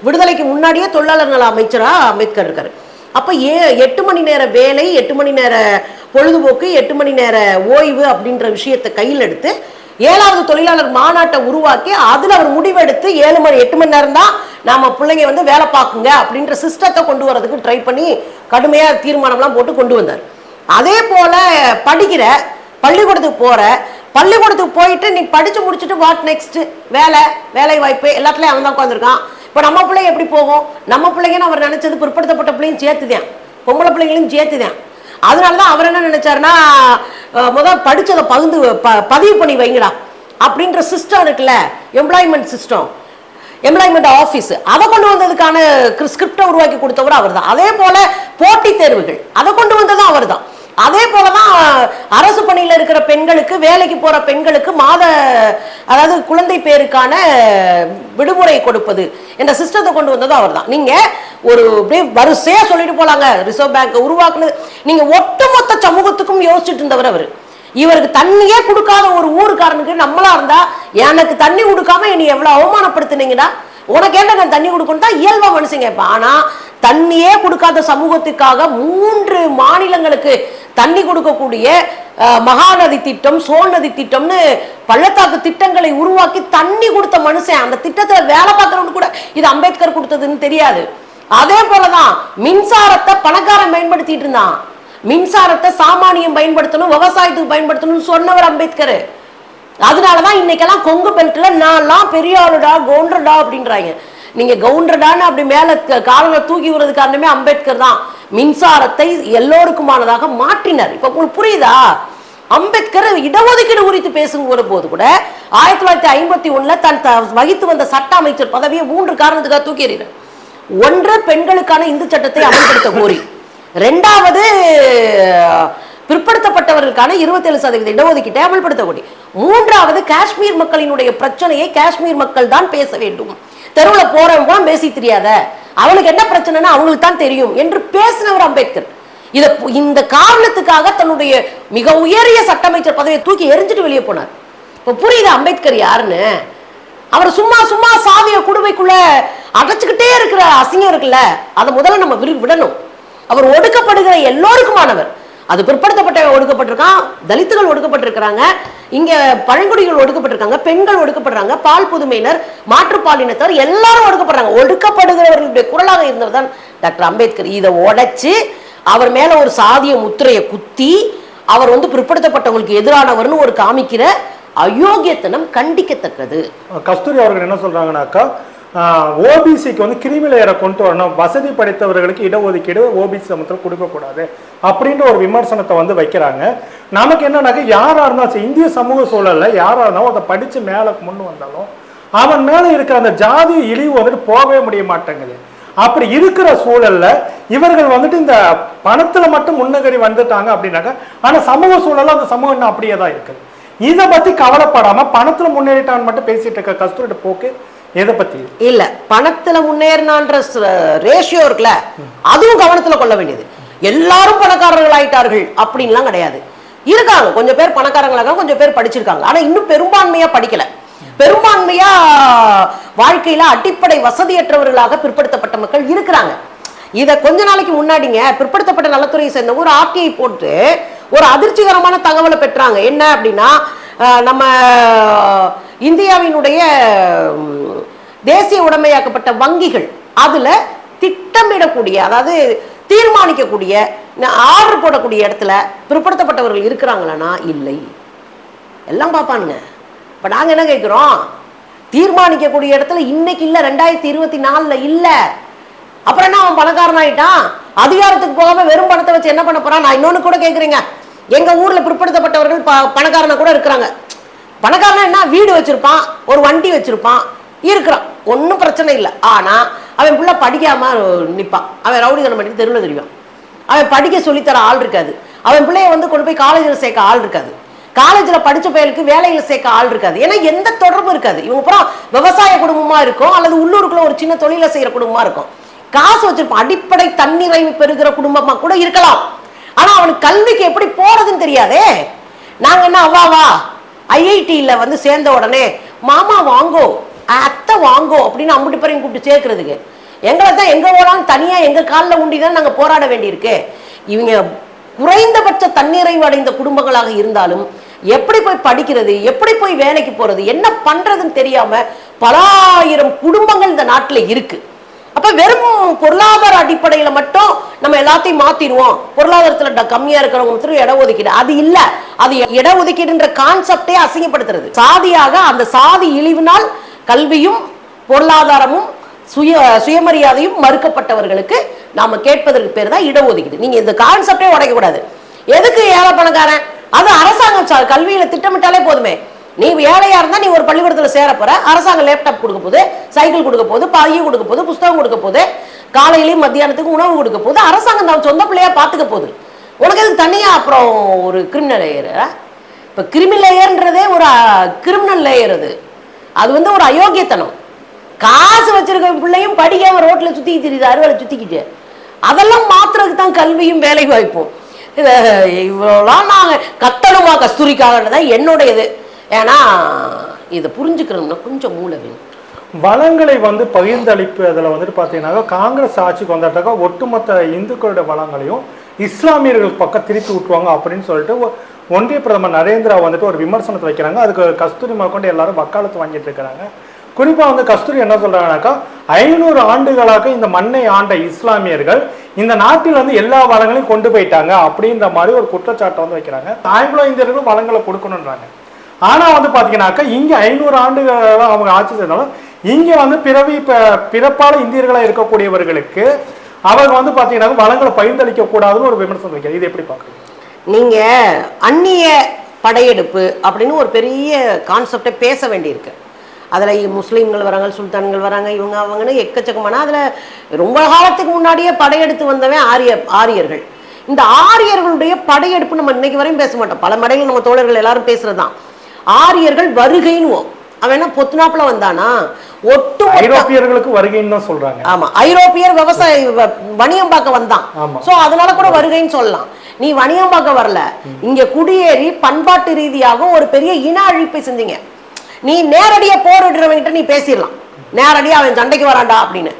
விடுதலைக்கு முன்னாடியே தொழிலாளர் நல அமைச்சரா அம்பேத்கர் இருக்காரு. அப்ப 8 மணி நேர வேலை, 8 மணி நேர பொழுதுபோக்கு, 8 மணி நேர ஓய்வு அப்படின்ற விஷயத்தை கையில் எடுத்து 7வது தொழிலாளர் மாநாட்டை உருவாக்கி அதுல அவர் முடிவெடுத்து 8 மணி நேரம் தான் நாம பிள்ளைங்க வேலை பார்க்குங்க அப்படின்ற சிஸ்டத்தை கொண்டு வரதுக்கு ட்ரை பண்ணி கடுமையா தீர்மானம்லாம் போட்டு கொண்டு வந்தார். அதே போல படிக்கிற, பள்ளிக்கூடத்துக்கு போற, பள்ளிக்கூடத்துக்கு போயிட்டு நீ படிச்சு முடிச்சுட்டு வாட் நெக்ஸ்ட், வேலை வாய்ப்பு எல்லாத்துலயும் அவன் தான் உட்காந்துருக்கான். இப்போ நம்ம பிள்ளைங்க எப்படி போகும்? நம்ம பிள்ளைங்கன்னு அவர் நினைச்சது பிற்படுத்தப்பட்ட பிள்ளையும் சேர்த்துதான், பொம்பளை பிள்ளைங்களையும் சேர்த்துதான். அதனாலதான் அவர் என்ன நினைச்சாருன்னா, முதல் படிச்சதை பதிவு பண்ணி வைங்கடா அப்படின்ற சிஸ்டம் இருக்குல்ல, எம்ப்ளாய்மெண்ட் சிஸ்டம், எம்ப்ளாய்மெண்ட் ஆஃபீஸ், அதை கொண்டு வந்ததுக்கான ஸ்கிரிப்டை உருவாக்கி கொடுத்தவர் அவர் தான். அதே போல போட்டித் தேர்வுகள் அதை கொண்டு வந்ததும் அவர் தான். அதே போலதான் அரசு பணியில இருக்கிற பெண்களுக்கு, வேலைக்கு போற பெண்களுக்கு அதாவது குழந்தை பேருக்கான விடுமுறை கொடுப்பது என்ற சிஸ்டத்தை கொண்டு வந்ததும் அவர் தான். நீங்க ஒரு வரிசையா சொல்லிட்டு போலாங்க. ரிசர்வ் பேங்க் உருவாக்குனது நீங்க ஒட்டுமொத்த சமூகத்துக்கும் யோசிச்சுட்டு இருந்தவர் அவர். இவருக்கு தண்ணியே கொடுக்காத ஒரு ஊருக்காரனுக்கு நம்மளா இருந்தா, எனக்கு தண்ணி கொடுக்காம என்னை எவ்வளவு அவமானப்படுத்தினீங்கடா, உனக்கு என்ன நான் தண்ணி கொடுக்கணும் தான் இயல்பா மனுஷங்க. ஆனா தண்ணியே கொடுக்காத சமூகத்துக்காக 3 மாநிலங்களுக்கு தண்ணி கொடுக்கக்கூடிய மகாநதி திட்டம், சோன் நதி திட்டம்னு பள்ளத்தாக்கு திட்டங்களை உருவாக்கி தண்ணி கொடுத்த மனுஷன். அந்த திட்டத்துல வேலை பார்க்கறவங்க கூட இது அம்பேத்கர் கொடுத்ததுன்னு தெரியாது. அதே போலதான் மின்சாரத்தை பணக்காரன் பயன்படுத்திட்டு இருந்தான். மின்சாரத்தை சாமானியம் பயன்படுத்தணும், விவசாயத்துக்கு பயன்படுத்தணும்னு சொன்னவர் அம்பேத்கர். அதனாலதான் இன்னைக்கெல்லாம் கொங்கு பெல்ட்ல நான்லாம் பெரிய ஆளுடா, கவுண்டர்டா அப்படின்றாங்க. நீங்க கவுண்டர்டான்னு அப்படி மேல காலங்களை தூக்கி விடுறது காரணமே அம்பேத்கர் தான். மின்சாரத்தை எல்லோருக்குமானதாக மாற்றினார். இப்ப உங்களுக்கு புரியுதா? அம்பேத்கர் இடஒதுக்கீடு குறித்து பேசுகிற போது கூட 1951 தன் வகித்து வந்த சட்ட அமைச்சர் பதவியை 3 காரணத்துக்காக தூக்கி எறிகிறார். ஒன்று, பெண்களுக்கான இந்து சட்டத்தை அமல்படுத்த கோரி. 2வது, பிற்படுத்தப்பட்டவர்களுக்கான 27% இடஒதுக்கீட்டை அமல்படுத்த கோரி. 3வது, காஷ்மீர் மக்களினுடைய பிரச்சனையை காஷ்மீர் மக்கள் தான் பேச வேண்டும். தெருவில் போறவங்க பேசி தெரியாத, அவனுக்கு என்ன பிரச்சனைனா அவங்களுக்கு தான் தெரியும் என்று பேசினவர் அம்பேத்கர். இந்த காரணத்துக்காக தன்னுடைய மிக உயரிய சட்ட அமைச்சர் பதவியை தூக்கி எரிஞ்சிட்டு வெளியே போனார். இப்ப புரியுது அம்பேத்கர் யாருன்னு? அவர் சும்மா சும்மா சாதிய குடுவைக்குள்ள அடைச்சுக்கிட்டே இருக்கிற அசிங்கம் இருக்குல்ல, அதை முதல்ல நம்ம விடணும். அவர் ஒடுக்கப்படுகிற எல்லோருக்குமானவர். அது பிற்படுத்தப்பட்ட ஒடுக்கப்பட்டிருக்கான், தலித்துகள் ஒடுக்கப்பட்டிருக்கிறாங்க, இங்க பழங்குடிகள் ஒடுக்கப்பட்டிருக்காங்க, பெண்கள் ஒடுக்கப்படுறாங்க, பால் புதுமையினர், மாற்றுப்பாலினத்தவர் எல்லாரும் ஒடுக்கப்படுறாங்க. ஒடுக்கப்படுகிறவர்களுடைய குரலாக இருந்தவர் தான் டாக்டர் அம்பேத்கர். இதை உடைச்சு அவர் மேல ஒரு சாதிய முத்திரையை குத்தி அவர் பிற்படுத்தப்பட்டவங்களுக்கு எதிரானவர்னு ஒரு காமிக்கிற அயோக்கியத்தனம் கண்டிக்கத்தக்கது. கஸ்தூரி அவர்கள் என்ன சொல்றாங்கன்னாக்கா, ஓபிசிக்கு கிரிமி லேயரை கொண்டு வரணும், வசதி படைத்தவர்களுக்கு இடஒதுக்கீடு ஓபிசி சமூகத்தில் கொடுக்கக்கூடாது அப்படின்ற ஒரு விமர்சனத்தை வைக்கிறாங்க. நமக்கு என்னன்னாக்கா, யாரா இருந்தாலும் இந்திய சமூக சூழல்ல யாரா இருந்தாலும் அதை படிச்சு மேல முன் வந்தாலும் அவன் மேல இருக்கிற அந்த ஜாதி இழிவு போகவே முடிய மாட்டேங்குது. அப்படி இருக்கிற சூழல்ல இவர்கள் இந்த பணத்துல மட்டும் முன்னேறி வந்துட்டாங்க அப்படின்னாக்கா, ஆனா சமூக சூழல்ல அந்த சமூகம் இன்னும் அப்படியே தான் இருக்குது. இதை பத்தி கவலைப்படாம பணத்துல முன்னேறிட்டான்னு மட்டும் பேசிட்டு இருக்க கஸ்தூரி போக்கு எதை பத்தி இல்ல. பணத்துல முன்னேறினான்ற ரேஷியோ இருக்குல்ல, அதுவும் கவனத்துல கொள்ள வேண்டியது. எல்லாரும் பணக்காரர்கள் ஆயிட்டார்கள் அப்படின்லாம் கிடையாது. இருக்காங்க கொஞ்சம் பேர் பணக்காரங்களாக, கொஞ்சம் பேர் படிச்சிருக்காங்க. ஆனா இன்னும் பெரும்பான்மையா படிக்கல. பெரும்பான்மையா வாழ்க்கையில அடிப்படை வசதியற்றவர்களாக பிற்படுத்தப்பட்ட மக்கள் இருக்கிறாங்க. இத கொஞ்ச நாளைக்கு முன்னாடிங்க பிற்படுத்தப்பட்ட நலத்துறையை சேர்ந்த ஒரு ஆர்டிஐ போட்டு ஒரு அதிர்ச்சிகரமான தகவலை பெற்றாங்க. என்ன அப்படின்னா, நம்ம இந்தியாவினுடைய தேசிய உடைமையாக்கப்பட்ட வங்கிகள் அதுல திட்டமிடக்கூடிய, அதாவது தீர்மானிக்கக்கூடிய, ஆர்டர் போடக்கூடிய இடத்துல பிற்படுத்தப்பட்டவர்கள் இருக்கிறாங்களா? இல்லை, எல்லாம் பார்ப்பானுங்க. இப்ப நாங்க என்ன கேட்கிறோம்? தீர்மானிக்கக்கூடிய இடத்துல இன்னைக்கு இல்ல, 2024 இல்ல. அப்புறம் என்ன அவன் பணக்காரன் ஆயிட்டான்? அதிகாரத்துக்கு போகாம வெறும் பணத்தை வச்சு என்ன பண்ண போறான்? நான் இன்னொன்னு கூட கேட்குறேங்க, எங்க ஊர்ல பிற்படுத்தப்பட்டவர்கள் பணக்காரனா கூட இருக்கிறாங்க. பணக்காரனா என்ன, வீடு வச்சிருப்பான், ஒரு வண்டி வச்சிருப்பான், இருக்கிறான், ஒன்றும் பிரச்சனை இல்லை. ஆனா அவன் பிள்ளை படிக்காம நிற்பான், அவன் ரவுடிதனம் பண்ணி தெருவில் தெரியும், அவன் படிக்க சொல்லித்தர ஆள் இருக்காது, அவன் பிள்ளைய கொண்டு போய் காலேஜில் சேர்க்க ஆள் இருக்காது, காலேஜில் படிச்ச பையனுக்கு வேலையில சேர்க்க ஆள் இருக்காது. ஏன்னா எந்த தொடர்பும் இருக்காது. இவங்க அப்புறம் விவசாய குடும்பமா இருக்கும், அல்லது உள்ளூருக்குள்ள ஒரு சின்ன தொழிலை செய்யற குடும்பமா இருக்கும். காசு வச்சிருப்பான், அடிப்படை தன்னிறைவு பெறுகிற குடும்பமா கூட இருக்கலாம். ஆனா அவனுக்கு கல்விக்கு எப்படி போறதுன்னு தெரியாதே. நாங்க என்ன அவ்வாவா ஐஐடியில சேர்ந்த உடனே மாமா வாங்கோ, அத்தை வாங்கோ அப்படின்னு அம்பிட்டு பேரையும் கூப்பிட்டு சேர்க்கறதுக்கு எங்களை தான் எங்க போனாலும் தனியா எங்க காலில் உண்டிதான் நாங்க போராட வேண்டியிருக்கு. இவங்க குறைந்தபட்ச தன்னிறைவு அடைந்த குடும்பங்களாக இருந்தாலும் எப்படி போய் படிக்கிறது, எப்படி போய் வேலைக்கு போறது, என்ன பண்றதுன்னு தெரியாம பல ஆயிரம் குடும்பங்கள் இந்த நாட்டுல இருக்கு. அப்ப வெறும் பொருளாதார அடிப்படையில மட்டும் நம்ம எல்லாத்தையும் மாத்திடுவோம், பொருளாதாரத்துல கம்மியா இருக்கிறவங்க இடஒதுக்கீடு, அது இல்ல. அது இடஒதுக்கீடுன்ற கான்செப்டே அசிங்கப்படுத்துறது. சாதியாக அந்த சாதி இழிவினால் கல்வியும் பொருளாதாரமும் சுயமரியாதையும் மறுக்கப்பட்டவர்களுக்கு நாம கேட்பதற்கு பேர் தான் இடஒதுக்கீடு. நீங்க இந்த கான்செப்டே உடைக்க கூடாது. எதுக்கு ஏழை பணக்காரன்? அது அரசாங்கம் கல்வியில திட்டமிட்டாலே போதுமே. நீ ஏழையா இருந்தா நீ ஒரு பள்ளிக்கூடத்துல சேர போற, அரசாங்கம் லேப்டாப் கொடுக்க போகுது, சைக்கிள் கொடுக்க போகுது, பாதியை கொடுக்க போகுது, புஸ்தகம் கொடுக்க போகுது, காலையிலயும் மத்தியானத்துக்கு உணவு கொடுக்க போகுது, அரசாங்கம் தான் சொந்த பிள்ளையா பாத்துக்க போகுது. உனக்கு எதுக்கு தனியா அப்புறம் ஒரு கிரிமினல் லேயர்? இப்ப கிரிமினல் லேயர்ன்றதே ஒரு கிரிமினல் லேயர். அது ஒரு அயோக்கியத்தனம். காசு வச்சிருக்க பிள்ளையும் படிக்காம ரோட்ல சுத்திக்கிட்டு தெரியுது, அறுவலை சுத்திக்கிட்டு. அதெல்லாம் மாத்துறதுக்கு தான் கல்வியும் வேலை வாய்ப்பும். இவ்வளோலாம் நாங்க கத்தணுமா கஸ்தூரிக்காகதான் என்னுடைய இது. ஏன்னா இதை புரிஞ்சுக்கணும்னா கொஞ்சம் மூளை வேணும். வளங்களை பகிர்ந்தளிப்பு அதில் பாத்தீங்கன்னா காங்கிரஸ் ஆட்சிக்கு வந்தாட்டாக்கா ஒட்டுமொத்த இந்துக்களுடைய வளங்களையும் இஸ்லாமியர்கள் பக்கம் திருப்பி விட்டுருவாங்க அப்படின்னு சொல்லிட்டு ஒன்றிய பிரதமர் நரேந்திரா வந்துட்டு ஒரு விமர்சனத்தை வைக்கிறாங்க. அதுக்கு கஸ்தூரி முதற்கொண்டு எல்லாரும் வக்காலத்து வாங்கிட்டு இருக்கிறாங்க. குறிப்பாக வந்து கஸ்தூரி என்ன சொல்றாங்கன்னாக்கா 500 ஆண்டுகளாக இந்த மண்ணை ஆண்ட இஸ்லாமியர்கள் இந்த நாட்டில் வந்து எல்லா வளங்களையும் கொண்டு போயிட்டாங்க அப்படின்ற மாதிரி ஒரு குற்றச்சாட்டை வந்து வைக்கிறாங்க. ஆங்கிலோ இந்தியர்களும் வளங்களை கொடுக்கணுன்றாங்க. ஆனா வந்து பாத்தீங்கன்னாக்கா இங்க 500 ஆண்டுகள் அவங்க ஆட்சி செய்தாலும் இங்க வந்து பிறப்பால இந்தியர்களா இருக்கக்கூடியவர்களுக்கு அவங்க வந்து பாத்தீங்கன்னா வளங்களை பகிர்ந்தளிக்க கூடாதுன்னு ஒரு விமர்சனம் வைக்கிறது. இது எப்படி பாக்குறீங்க நீங்க? அந்நிய படையெடுப்பு அப்படின்னு ஒரு பெரிய கான்செப்டை பேச வேண்டியிருக்கு. அதுல முஸ்லீம்கள் வராங்க, சுல்தான்கள் வராங்க, இவங்க அவங்கன்னு எக்கச்சக்கமான அதுல ரொம்ப காலத்துக்கு முன்னாடியே படையெடுத்து வந்தவன் ஆரியர்கள். இந்த ஆரியர்களுடைய படையெடுப்பு நம்ம இன்னைக்கு வரையும் பேச மாட்டோம். பல மடைகள் நம்ம தோழர்கள் எல்லாரும் பேசுறதுதான். ஆரியர்கள் வருகைன்னு அவன் என்ன பொத்துனாப்புல வந்தானா? ஒட்டு ஐரோப்பியர்களுக்கு வருகைன்னு தான் சொல்றாங்க. ஆமா, ஐரோப்பியர் விவசாய வணிகம் பார்க்க வந்தான். சோ அதனால கூட வருகைன்னு சொல்லலாம். நீ வணிகம் பார்க்க வரல, இங்க குடியேறி பண்பாட்டு ரீதியாக ஒரு பெரிய இன அழிப்பை செஞ்சீங்க. நீ நேரடியா போரிடுறவங்கிட்ட நீ பேசிடலாம், நேரடியா அவன் சண்டைக்கு வரான்டா அப்படின்னு.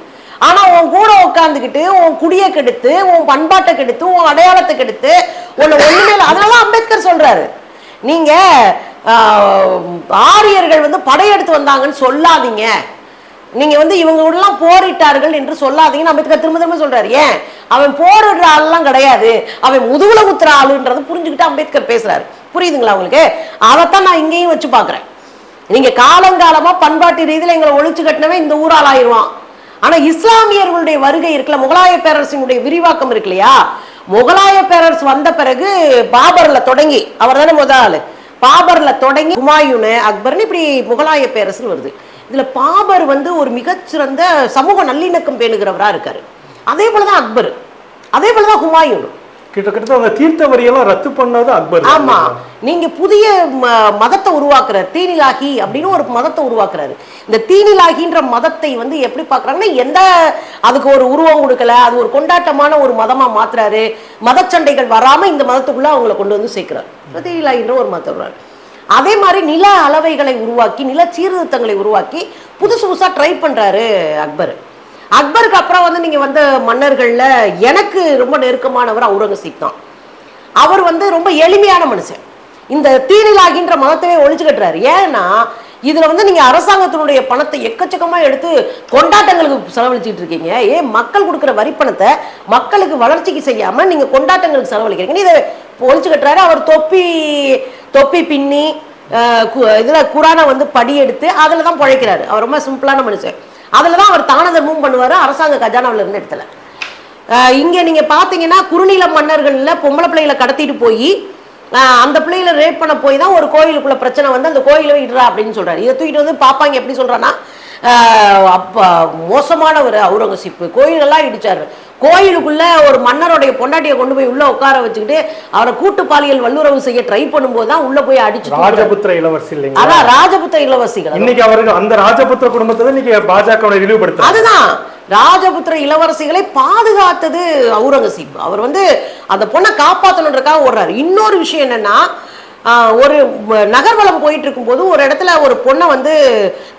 ஆனா உன் கூட உட்காந்துக்கிட்டு உன் குடியை கெடுத்து, உன் பண்பாட்டை கெடுத்து, உன் அடையாளத்தை கெடுத்து உன்னை ஒண்ணுமே இல்லை. அதனால அம்பேத்கர் சொல்றாரு, நீங்க ஆரியர்கள் வந்து படையெடுத்து வந்தாங்கன்னு சொல்லாதீங்க, நீங்க வந்து இவங்களெல்லாம் போரிட்டார்கள் என்று சொல்லாதீங்கன்னு அம்பேத்கர் திரும்ப திரும்ப சொல்றாரு. ஏன்? அவன் போரிடுற ஆள்லாம் கிடையாது, அவன் முதுகுல குத்துற ஆளுன்றதை புரிஞ்சுக்கிட்டு அம்பேத்கர் பேசுறாரு. புரியுதுங்களா உங்களுக்கு? அதைத்தான் நான் இங்கேயும் வச்சு பாக்குறேன். நீங்க காலங்காலமா பண்பாட்டு ரீதியில எங்களை ஒழிச்சு கட்டினவன் இந்த ஊரால் ஆயிடுவான். ஆனா இஸ்லாமியர்களுடைய வருகை இருக்குல்ல, முகலாய பேரரசினுடைய விரிவாக்கம் இருக்கு இல்லையா, முகலாய பேரரசு வந்த பிறகு பாபர்ல தொடங்கி, அவர் தானே முதல் பாபர்ல தொடங்கி ஹுமாயூன், அக்பர்னு இப்படி முகலாய பேரரசு வருது. இதுல பாபர் வந்து ஒரு மிகச்சிறந்த சமூக நல்லிணக்கம் பேணுகிறவரா இருக்காரு. அதே போலதான் அக்பர், அதே போலதான் ஹுமாயூன். கிட்டத்தட்ட அந்த தீர்த்த வரியெல்லாம் ரத்து பண்ணது அக்பர். ஆமா, நீங்க புதிய மதத்தை உருவாக்குறாரு, தீனிலாகி அப்படின்னு ஒரு மதத்தை உருவாக்குறாரு. இந்த தீனிலாகின்ற மதத்தை வந்து எப்படி பாக்குறாங்கன்னா, எந்த அதுக்கு ஒரு உருவம் கொடுக்கல, அது ஒரு கொண்டாட்டமான ஒரு மதமா மாத்துறாரு. மதச்சண்டைகள் வராம இந்த மதத்துக்குள்ள அவங்களை கொண்டு வந்து சேர்க்கிறார். தீனிலாகின்ற ஒரு மதம். அதே மாதிரி நில அளவைகளை உருவாக்கி, நில சீர்திருத்தங்களை உருவாக்கி புதுசு புதுசா ட்ரை பண்றாரு அக்பர். அக்பருக்கு அப்புறம் வந்து நீங்க வந்த மன்னர்கள்ல எனக்கு ரொம்ப நெருக்கமானவர் அவுரங்கசீப் தான். அவர் வந்து ரொம்ப எளிமையான மனுஷன். இந்த தீனிலாகின்ற மதத்தையே ஒழிச்சு கட்டுறாரு. ஏன்னா இதுல வந்து நீங்க அரசாங்கத்தினுடைய பணத்தை எக்கச்சக்கமா எடுத்து கொண்டாட்டங்களுக்கு செலவழிச்சுட்டு இருக்கீங்க. மக்கள் கொடுக்குற வரி பணத்தை மக்களுக்கு வளர்ச்சிக்கு செய்யாம நீங்க கொண்டாட்டங்களுக்கு செலவழிக்கிறீங்க. இதை ஒழிச்சு கட்டுறாரு. அவர் தொப்பி பின்னி இதுல குரானை வந்து படி எடுத்து அதுலதான் பிழைக்கிறாரு. அவர் ரொம்ப சிம்பிளான மனுஷன். அதுலதான் அவர் தான தர்மம் பண்ணுவாரு, அரசாங்க கஜானாவில இருந்து இடத்துல. இங்க நீங்க பாத்தீங்கன்னா குறுநில மன்னர்கள்ல பொம்பளை பிள்ளைகளை கடத்திட்டு போய் அந்த பிள்ளைகளை ரேப் பண்ண போய் தான் ஒரு கோயிலுக்குள்ள பிரச்சனை வந்து அந்த கோயிலை இடுறா அப்படின்னு சொல்றாரு. இதை தூக்கிட்டு வந்து பாப்பாங்க எப்படி சொல்றான்னா, அப்ப மோசமானவர் அவுரங்கசீப் கோயிலெல்லாம் இடிச்சாரு. கோயிலுக்குள்ள ஒரு மன்னருடைய பொண்டாட்டியை கொண்டு போய் உள்ள உட்கார வச்சுக்கிட்டு அவரை கூட்டு பாலியல் வல்லுறவு செய்ய ட்ரை பண்ணும்போது தான் உள்ள போய் அடிச்சு. ராஜபுத்திர இளவரசி இல்லைங்க, அதான் ராஜபுத்திர இளவரசிகள். இன்னைக்கு அவர்கள் அந்த ராஜபுத்திர குடும்பத்தை இன்னைக்கு பாஜக இழிவுபடுத்த, அதுதான் ராஜபுத்திர இளவரசிகளை பாதுகாத்தது அவுரங்கசீப். அவர் வந்து அந்த பொண்ணை காப்பாற்றணுன்றக்காக ஓடுறாரு. இன்னொரு விஷயம் என்னன்னா, ஒரு நகர்வலம் போயிட்டு இருக்கும்போது ஒரு இடத்துல ஒரு பொண்ணை வந்து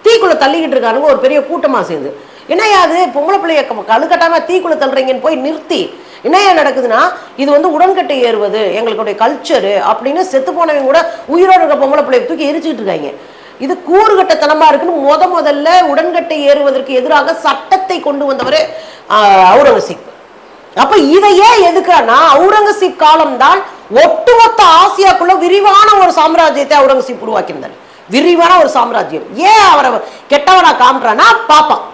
தீக்குள்ள தள்ளிக்கிட்டு இருக்கானுங்க ஒரு பெரிய கூட்டமா சேர்ந்து. என்னையாது பொம்பளை பிள்ளைய கழுக்கட்டாம தீக்குள்ள தள்ளுறீங்கன்னு போய் நிறுத்தி என்னையா நடக்குதுன்னா, இது வந்து உடன்கட்டை ஏறுவது எங்களுடைய கல்ச்சரு அப்படின்னு செத்து போனவங்க கூட உயிரோடு இருக்க பொம்பளை பிள்ளைய தூக்கி எரிச்சுக்கிட்டு இருக்காங்க. இது கூறுகட்டத்தனமா இருக்குன்னு முதல்ல உடன்கட்டை ஏறுவதற்கு எதிராக சட்டத்தை கொண்டு வந்தவர் அவுரங்கசீப். அப்ப இதையே எதுக்குன்னா, அவுரங்கசீப் காலம்தான் ஒட்டுமொத்த ஆசியாக்குள்ள விரிவான ஒரு சாம்ராஜ்யத்தை அவுரங்கசீப் உருவாக்கியிருந்தார். விரிவான ஒரு சாம்ராஜ்யம். ஏன் அவரை கெட்டவனா காமிட்டானா பாப்பான்.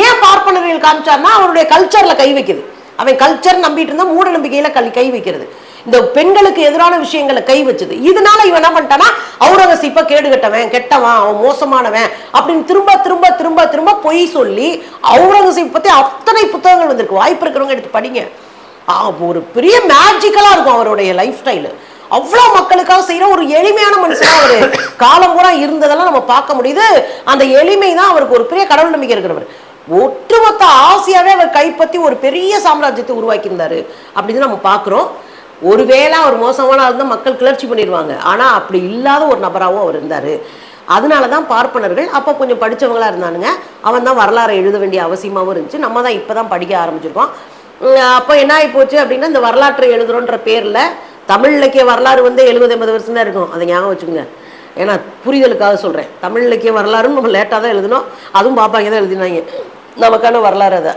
ஏன் பார்ப்பனர்கள் காமிச்சார்னா அவருடைய கல்ச்சர்ல கை வைக்குது. அவன் கல்ச்சர் நம்பிட்டு இருந்தா மூட நம்பிக்கையில கை வைக்கிறது. இந்த பெண்களுக்கு எதிரான விஷயங்களை கை வச்சது. இதனால இவன் என்ன பண்ணிட்டானா, அவுரங்கசீப்ப கேடு கட்டவன், கெட்டவன், அவன் மோசமானவன் அப்படின்னு திரும்ப திரும்ப திரும்ப திரும்ப பொய் சொல்லி அவுரங்கசீப் பத்தி அத்தனை புத்தகங்கள் வந்திருக்கு. வாய்ப்பு இருக்கிறவங்க எடுத்து படிங்க. ஒரு பெரிய மேஜிக்கலா இருக்கும் அவருடைய லைஃப் ஸ்டைலு. அவ்வளவு மக்களுக்காக செய்யற ஒரு எளிமையான மனுஷனா அவரு காலம் பூரா இருந்ததெல்லாம் நம்ம பார்க்க முடியுது. அந்த எளிமை தான் அவருக்கு ஒரு பெரிய கடவுள் நம்பிக்கை இருக்கிறவர். ஒட்டுமொத்த ஆசியாவே அவர் கைப்பற்றி ஒரு பெரிய சாம்ராஜ்யத்தை உருவாக்கி இருந்தாரு அப்படின்னு நம்ம பாக்குறோம். ஒருவேளை அவர் மோசமான இருந்தால் மக்கள் கிளர்ச்சி பண்ணிடுவாங்க. ஆனா அப்படி இல்லாத ஒரு நபராகவும் அவர் இருந்தாரு. அதனாலதான் பார்ப்பனர்கள் அப்ப கொஞ்சம் படிச்சவங்களா இருந்தானுங்க. அவன் தான் வரலாறை எழுத வேண்டிய அவசியமாகவும் இருந்துச்சு. நம்ம தான் இப்பதான் படிக்க ஆரம்பிச்சிருக்கோம். அப்போ என்ன ஆகி போச்சு அப்படின்னா, இந்த வரலாற்றை எழுதுறோன்ற பேரில் தமிழ் இலக்கிய வரலாறு வந்து 70-80 வருஷம் தான் இருக்கும், அதை ஞாபகம் வச்சுக்கோங்க. ஏன்னா புரிதலுக்காக சொல்கிறேன். தமிழ் இலக்கிய வரலாறும் நம்ம லேட்டாக தான் எழுதணும், அதுவும் பாப்பாங்க தான் எழுதினாங்க, நமக்கான வரலாறு அதை.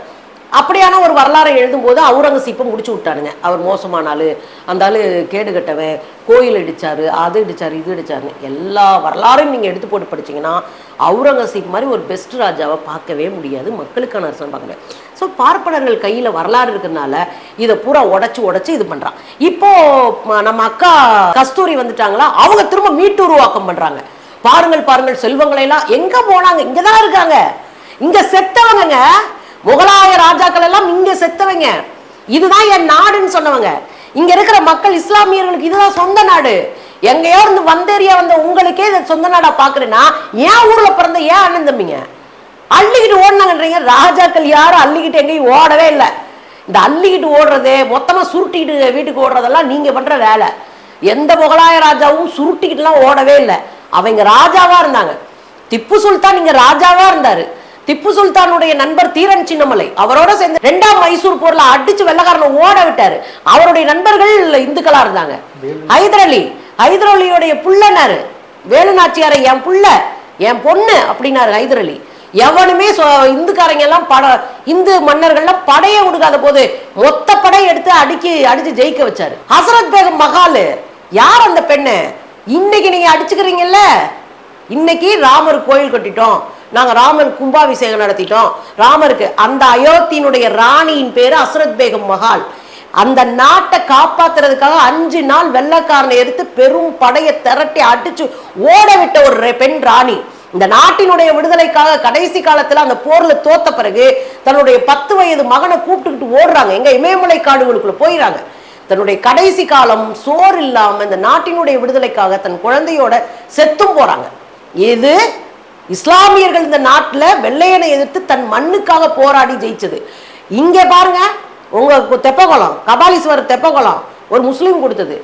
அப்படியான ஒரு வரலாறை எழுதும்போது அவுரங்கசீப்பை முடிச்சு விட்டானுங்க. அவர் மோசமானாலு, அந்த ஆள் கேடு கட்டவன், கோயில் இடிச்சாரு, அது இடிச்சாரு, இது இடிச்சாருன்னு எல்லா வரலாறையும் நீங்கள் எடுத்து போட்டு படிச்சிங்கன்னா அவுரங்கசீப் மாதிரி ஒரு பெஸ்ட் ராஜாவை பார்க்கவே முடியாது, மக்களுக்கான அரசன் பார்க்கவே. ஸோ பார்ப்பனர்கள் கையில் வரலாறு இருக்கிறதுனால இதை பூரா உடச்சி இது பண்ணுறான். இப்போ நம்ம அக்கா கஸ்தூரி வந்துட்டாங்களா, அவங்க திரும்ப மீட்டு உருவாக்கம் பண்ணுறாங்க. பாருங்கள் செல்வங்களை எல்லாம் எங்கே போனாங்க, இங்கே தான் இருக்காங்க, இங்கே செத்தவங்க, முகலாய ராஜாக்கள் எல்லாம் இங்க செத்தவங்க, இதுதான் என் நாடுன்னு சொன்னவங்க. இங்க இருக்கிற மக்கள் இஸ்லாமியர்களுக்கு இதுதான் சொந்த நாடு. எங்கேயோ இருந்து வந்தேரியா வந்த உங்களுக்கே இதை சொந்த நாடா பாக்குறேன்னா, ஏன் ஊர்ல பிறந்த ஏன் அண்ணன் தம்பிங்க அள்ளிக்கிட்டு ஓடினாங்கன்றீங்க? ராஜாக்கள் யாரும் அள்ளிக்கிட்டு எங்கேயும் ஓடவே இல்லை. இந்த அள்ளிக்கிட்டு ஓடுறது, மொத்தமா சுருட்டிக்கிட்டு வீட்டுக்கு ஓடுறதெல்லாம் நீங்க பண்ற வேலை. எந்த முகலாய ராஜாவும் சுருட்டிக்கிட்டுலாம் ஓடவே இல்லை, அவங்க ராஜாவா இருந்தாங்க. திப்பு சுல்தான் இங்க ராஜாவா இருந்தாரு. திப்பு சுல்தானுடைய நண்பர் தீரன் சின்னமலை அவரோட சேர்ந்து 2ஆம் மைசூர் போர்ல அடிச்சு வெள்ளக்காரனை ஓட விட்டாரு. அவருடைய நண்பர்கள் இந்துக்களா இருந்தாங்க. ஹைதர் அலியோடைய புள்ளனாரு வேலு நாச்சியாரை, என் புள்ள என் பொண்ணு அப்படின்னாரு ஹைதர் அலி. எவனுமே இந்துக்காரங்க எல்லாம் இந்து மன்னர்கள்லாம் படையை கொடுக்காத போது மொத்த படையை எடுத்து அடிச்சு ஜெயிக்க வச்சாரு. ஹசரத் பேகம் மகாலு யார் அந்த பெண்ணு? இன்னைக்கு நீங்க அடிச்சுக்கிறீங்கல்ல, இன்னைக்கு ராமர் கோயில் கட்டிட்டோம், நாங்க ராமர் கும்பாபிஷேகம் நடத்திட்டோம், ராமருக்கு அந்த அயோத்தியினுடைய ராணியின் பேரு ஹசரத் பேகம் மகால். அந்த நாட்டை காப்பாத்துறதுக்காக 5 நாள் வெள்ளக்காரனை எடுத்து பெரும் படையை திரட்டி அடிச்சு ஓட விட்ட ஒரு பெண் ராணி. இந்த நாட்டினுடைய விடுதலைக்காக கடைசி காலத்துல அந்த போர்ல தோத்த பிறகு தன்னுடைய 10 வயது மகனை கூப்பிட்டுக்கிட்டு ஓடுறாங்க, எங்க இமயமலை காடுகளுக்குள்ள போயிறாங்க. தன்னுடைய கடைசி காலம் சோறு இல்லாம இந்த நாட்டினுடைய விடுதலைக்காக தன் குழந்தையோட செத்தும் போறாங்க. இது இஸ்லாமியர்கள் இந்த நாட்டில் வெள்ளையனை எதிர்த்து தன் மண்ணுக்காக போராடி ஜெயிச்சது. இங்க பாருங்க, உங்க தெப்பகுளம், கபாலீஸ்வரர் தெப்பகுளம் ஒரு முஸ்லீம் கொடுத்தது.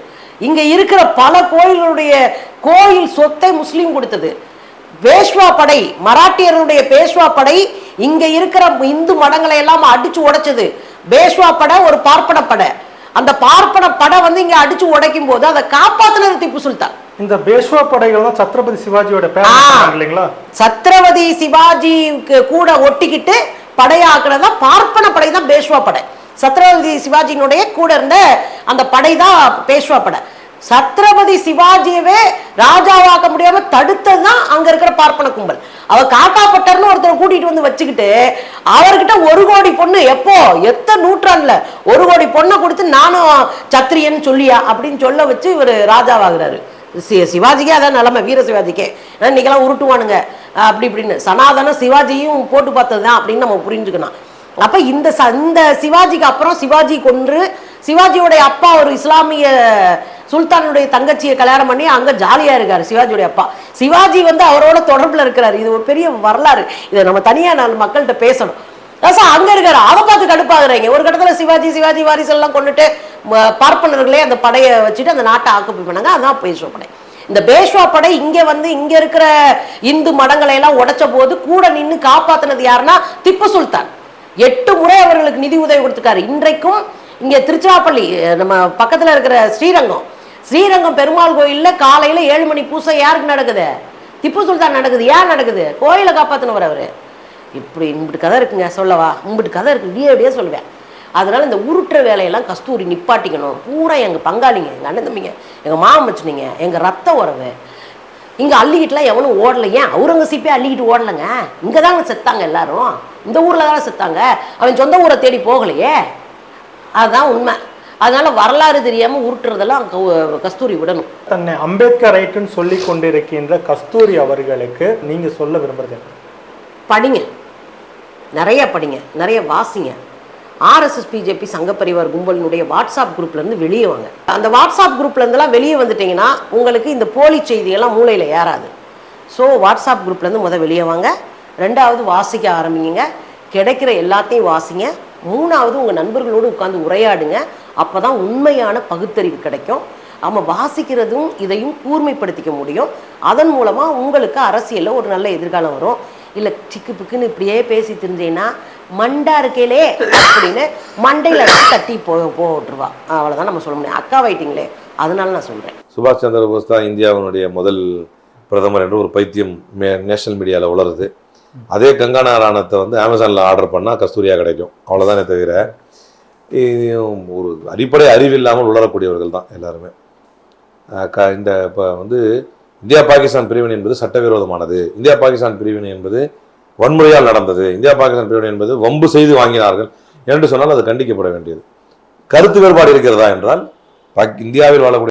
இங்க இருக்கிற பல கோயில்களுடைய கோயில் சொத்தை முஸ்லீம் கொடுத்தது. பேஷ்வா படை, மராட்டியருடைய பேஷ்வா படை இங்க இருக்கிற இந்து மடங்களை எல்லாம் அடிச்சு உடைச்சது. பேஷ்வா படை ஒரு பார்ப்பன படை. அந்த பார்ப்பன படை வந்து இங்க அடிச்சு உடைக்கும் போது அதை காப்பாத்தினது திப்பு சுல்தான். இந்த பேஷ்வா படைகள் தான் சத்ரபதி சிவாஜியோட பேர் இல்லைங்களா? சத்ரபதி சிவாஜி கூட ஒட்டிக்கிட்டு படையாக்குறதா பார்ப்பன படை தான் பேஷ்வா படை. சத்ரபதி சிவாஜியினுடைய கூட இருந்த அந்த படை தான் பேஷ்வா படை. சத்ரபதி சிவாஜியவே ராஜாவாக்க முடியாம தடுத்ததுதான் அங்க இருக்கிற பார்ப்பன கும்பல். அவர் காக்காப்பட்டர்னு ஒருத்தர் கூட்டிட்டு வந்து வச்சுக்கிட்டு அவர்கிட்ட 1 கோடி பொண்ணு, எப்போ எத்தனை நூற்றாண்டுல 1 கோடி பொண்ணை கொடுத்து நானும் சத்திரியன்னு சொல்லியா அப்படின்னு சொல்ல வச்சு இவர் ராஜாவாகிறாரு. சிவாஜிக்கே அதான் நிலைமை, வீர சிவாஜிக்கே. இன்னைக்கெல்லாம் உருட்டுவானுங்க அப்படி இப்படின்னு. சனாதன சிவாஜியும் போட்டு பார்த்தது தான் அப்படின்னு நம்ம புரிஞ்சுக்கணும். அப்ப இந்த சிவாஜிக்கு அப்புறம் சிவாஜி கொன்று சிவாஜியோடைய அப்பா ஒரு இஸ்லாமிய சுல்தானுடைய தங்கச்சியை கல்யாணம் பண்ணி அங்க ஜாலியா இருக்காரு சிவாஜியோடைய அப்பா. சிவாஜி வந்து அவரோட தொடர்புல இருக்கிறாரு. இது ஒரு பெரிய வரலாறு, இதை நம்ம தனியா 4 மக்கள்கிட்ட பேசணும். அங்க இருக்காரு, அதை பார்த்து கடுப்பாகுறாங்க. ஒரு கட்டத்துல சிவாஜி வாரிசு எல்லாம் கொண்டுட்டு பார்ப்பனர்களே அந்த படையை வச்சுட்டு அந்த நாட்டை ஆக்குப்பை பண்ணாங்க. அதான் பேஷ்வா படை. இந்த பேஷ்வா படை இங்க வந்து இங்க இருக்கிற இந்து மடங்களை எல்லாம் உடைச்ச போது கூட நின்று காப்பாத்தினது யாருன்னா திப்பு சுல்தான். 8 முறை அவர்களுக்கு நிதி உதவி கொடுத்துருக்காரு. இன்றைக்கும் இங்க திருச்சிராப்பள்ளி நம்ம பக்கத்துல இருக்கிற ஸ்ரீரங்கம் பெருமாள் கோயில்ல காலையில 7 மணி பூசை யாருக்கு நடக்குது? திப்பு சுல்தான் நடக்குது. ஏன் நடக்குது? கோயிலை காப்பாத்தினவர் அவரு. இப்படி இம்பிட்டு கதை இருக்குங்க, சொல்லவா? இம்பிட்டு கதை இருக்கு, இப்படியே சொல்லுவேன். அதனால இந்த உருட்டுற வேலையெல்லாம் கஸ்தூரி நிப்பாட்டிக்கணும். பூரா எங்க பங்காளிங்க, எங்க அண்ணன் தம்பிங்க, எங்க மாமச்சனிங்க, எங்க ரத்த உறவு. இங்க அள்ளிக்கிட்டுலாம் எவனும் ஓடல. ஏன் அவுரங்கசீப்பே அள்ளிக்கிட்டு ஓடலைங்க? இங்கதாங்க செத்தாங்க எல்லாரும், இந்த ஊர்ல தானே செத்தாங்க. அவன் சொந்த ஊரை தேடி போகலையே, அதுதான் உண்மை. அதனால வரலாறு தெரியாம உருட்டுறதெல்லாம் கஸ்தூரி விடணும். தன்னை அம்பேத்கர் ரைட்டுன்னு சொல்லி கொண்டிருக்கின்ற கஸ்தூரி அவர்களுக்கு நீங்க சொல்ல விரும்புறது? படிங்க, நிறைய படிங்க, நிறைய வாசிங்க. ஆர்எஸ்எஸ் பிஜேபி சங்க பரிவார் கும்பலினுடைய வாட்ஸ்அப் குரூப்ல இருந்து வெளியே வாங்க. அந்த வாட்ஸ்அப் குரூப்ல இருந்தெல்லாம் வெளியே வந்துட்டீங்கன்னா உங்களுக்கு இந்த போலி செய்தியெல்லாம் மூளையில ஏறாது. ஸோ வாட்ஸ்அப் குரூப்ல இருந்து வெளியே வாங்க. 2வது வாசிக்க ஆரம்பிங்க. கிடைக்கிற எல்லாத்தையும் வாசிங்க. 3வது உங்கள் நண்பர்களோடு உட்காந்து உரையாடுங்க. அப்போ தான் உண்மையான பகுத்தறிவு கிடைக்கும். நம்ம வாசிக்கிறதும் இதையும் கூர்மைப்படுத்திக்க முடியும். அதன் மூலமாக உங்களுக்கு அரசியலில் ஒரு நல்ல எதிர்காலம் வரும். இல்லை சிக்கு பிக்குன்னு இப்படியே பேசி தெரிஞ்சேன்னா மண்டா இருக்கையிலே அப்படின்னு மண்டையில் தட்டி போட்டுருவா. அவ்வளோதான் நம்ம சொல்ல முடியும். அக்கா வைட்டிங்களே, அதனால நான் சொல்கிறேன். சுபாஷ் சந்திர போஸ் தான் இந்தியாவினுடைய முதல் பிரதமர் என்று ஒரு பைத்தியம் நேஷனல் மீடியாவில் உளருது. அதே கங்கானா ராணத்தை வந்து அமேசானில் ஆர்டர் பண்ணால் கஸ்தூரியா கிடைக்கும். அவ்வளோதானே தவிர ஒரு அடிப்படை அறிவில்லாமல் உளரக்கூடியவர்கள் தான் எல்லாருமே. இந்த இப்போ வந்து இந்தியா பாகிஸ்தான் பிரிவினை என்பது சட்டவிரோதமானது, இந்தியா பாகிஸ்தான் பிரிவினை என்பது வன்முறையால் நடந்தது, இந்தியா பாகிஸ்தான் பிரிவினை என்பது வம்பு செய்து வாங்கினார்கள் என்று சொன்னால் அது கண்டிக்கப்பட வேண்டியது. கருத்து வேறுபாடு இருக்கிறதா என்றால் இந்தியாவில் வாழக்கூடிய